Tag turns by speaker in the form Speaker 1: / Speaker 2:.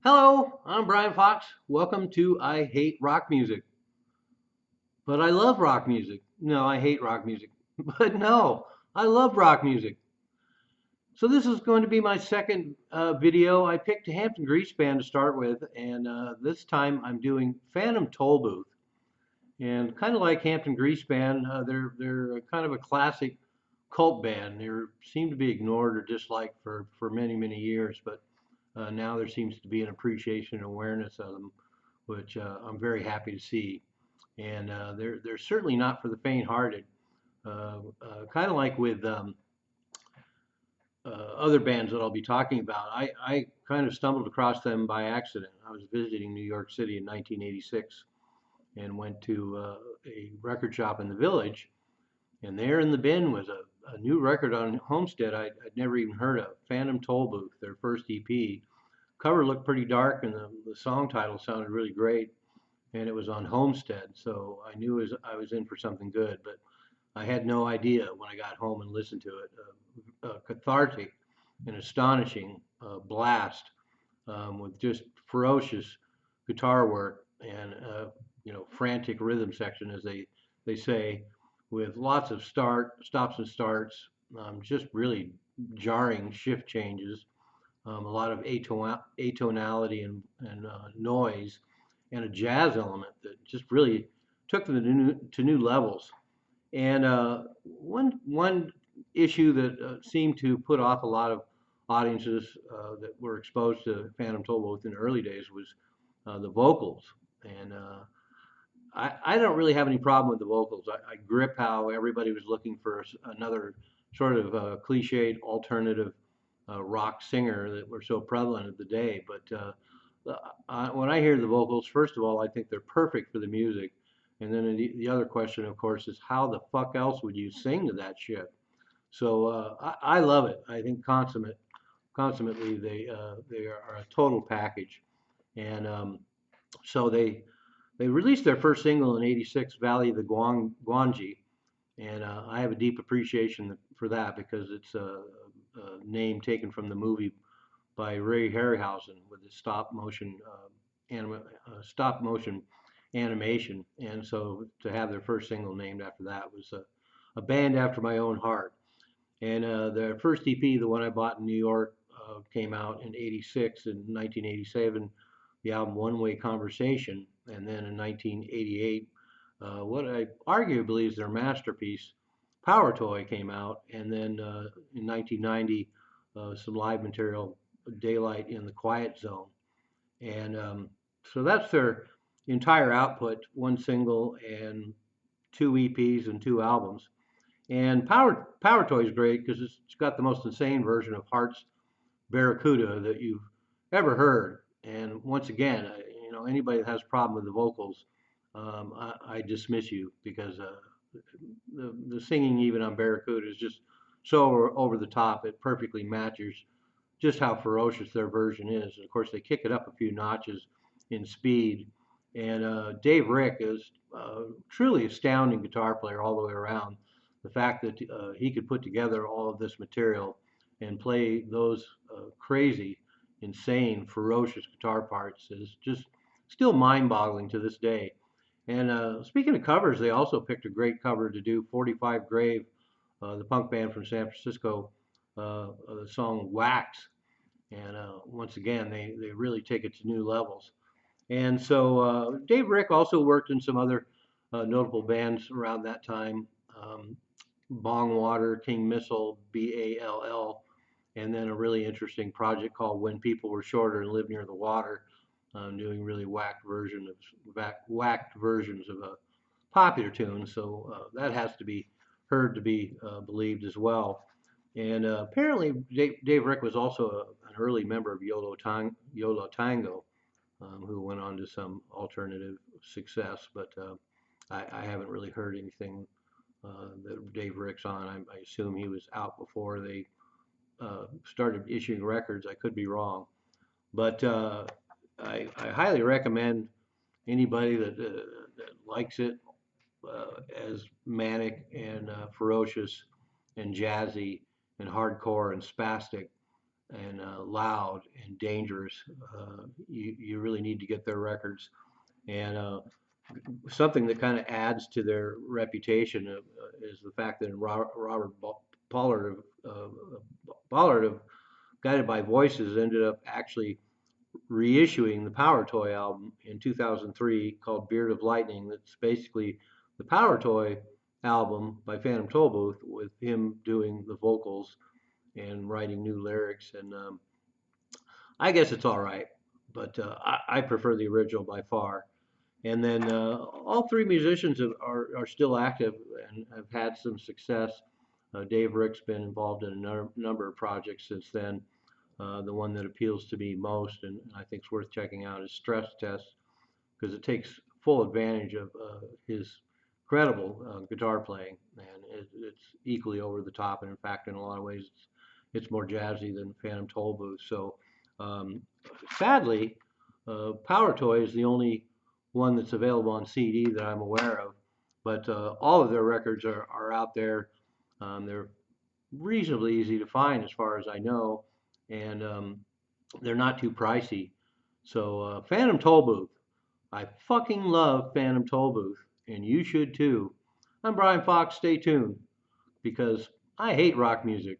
Speaker 1: Hello, I'm Brian Fox. Welcome to I Hate Rock Music. But I love rock music. No, I hate rock music. But no, I love rock music. So this is going to be my second video. I picked a Hampton Grease band to start with, and this time I'm doing Phantom Tollbooth. And kind of like Hampton Grease band, they're kind of a classic cult band. They seem to be ignored or disliked for many years, but now there seems to be an appreciation and awareness of them, which I'm very happy to see. And they're certainly not for the faint-hearted. Kind of like with other bands that I'll be talking about, I kind of stumbled across them by accident. I was visiting New York City in 1986 and went to a record shop in the Village, and there in the bin was a new record on Homestead I'd never even heard of, Phantom Tollbooth, their first EP. Cover looked pretty dark, and the song title sounded really great, and it was on Homestead, so I knew I was in for something good. But I had no idea when I got home and listened to it. A cathartic and astonishing blast with just ferocious guitar work and frantic rhythm section, as they say, with lots of stops and starts, just really jarring shift changes, a lot of atonality and noise, and a jazz element that just really took them to new levels. And one issue that seemed to put off a lot of audiences that were exposed to Phantom Tollbooth in the early days was the vocals. And I don't really have any problem with the vocals. I grip how everybody was looking for another sort of cliched alternative rock singer that were so prevalent of the day. But when I hear the vocals, first of all, I think they're perfect for the music. And then the other question, of course, is how the fuck else would you sing to that shit? So I love it. I think consummately they are a total package. And so they released their first single in '86, Valley of the Gwangi, and I have a deep appreciation for that because it's a name taken from the movie by Ray Harryhausen with the stop motion animation, and so to have their first single named after that was a band after my own heart. And their first EP, the one I bought in New York, came out in '86. In 1987, the album One Way Conversation, and then in 1988, what I arguably is their masterpiece, Power Toy, came out, and then in 1990, some live material, Daylight in the Quiet Zone. And so that's their entire output, one single and two EPs and two albums. And Power Toy is great because it's got the most insane version of Heart's Barracuda that you've ever heard. And once again, anybody that has a problem with the vocals, I dismiss you because the singing even on Barracuda is just so over the top. It perfectly matches just how ferocious their version is. And of course, they kick it up a few notches in speed. And Dave Rick is truly astounding guitar player all the way around. The fact that he could put together all of this material and play those crazy, insane, ferocious guitar parts is just still mind-boggling to this day. And speaking of covers, they also picked a great cover to do 45 Grave, the punk band from San Francisco, the song Wax. And once again, they really take it to new levels. And so Dave Rick also worked in some other notable bands around that time. Bongwater, King Missile, BALL, and then a really interesting project called When People Were Shorter and Lived Near the Water, doing really whacked versions of a popular tune. So that has to be heard to be believed as well. And apparently, Dave Rick was also an early member of Yolo Tango, who went on to some alternative success, but I haven't really heard anything that Dave Rick's on. I assume he was out before they started issuing records. I could be wrong, but I highly recommend anybody that likes it as manic and ferocious and jazzy and hardcore and spastic. loud and dangerous. You really need to get their records. And something that kind of adds to their reputation is the fact that Robert Pollard of Guided by Voices ended up actually reissuing the Power Toy album in 2003 called Beard of Lightning. That's basically the Power Toy album by Phantom Tollbooth with him doing the vocals and writing new lyrics. And I guess it's all right, but I prefer the original by far. And then all three musicians are still active and have had some success. Dave Rick's been involved in a number of projects since then. The one that appeals to me most and I think is worth checking out is Stress Test because it takes full advantage of his incredible guitar playing, and it's equally over the top. And in fact, in a lot of ways, it's more jazzy than Phantom Tollbooth. So um, sadly, Power Toy is the only one that's available on CD that I'm aware of. But all of their records are out there. They're reasonably easy to find as far as I know, and they're not too pricey. So Phantom Tollbooth, I fucking love Phantom Tollbooth, and you should too. I'm Brian Fox. Stay tuned because I hate rock music.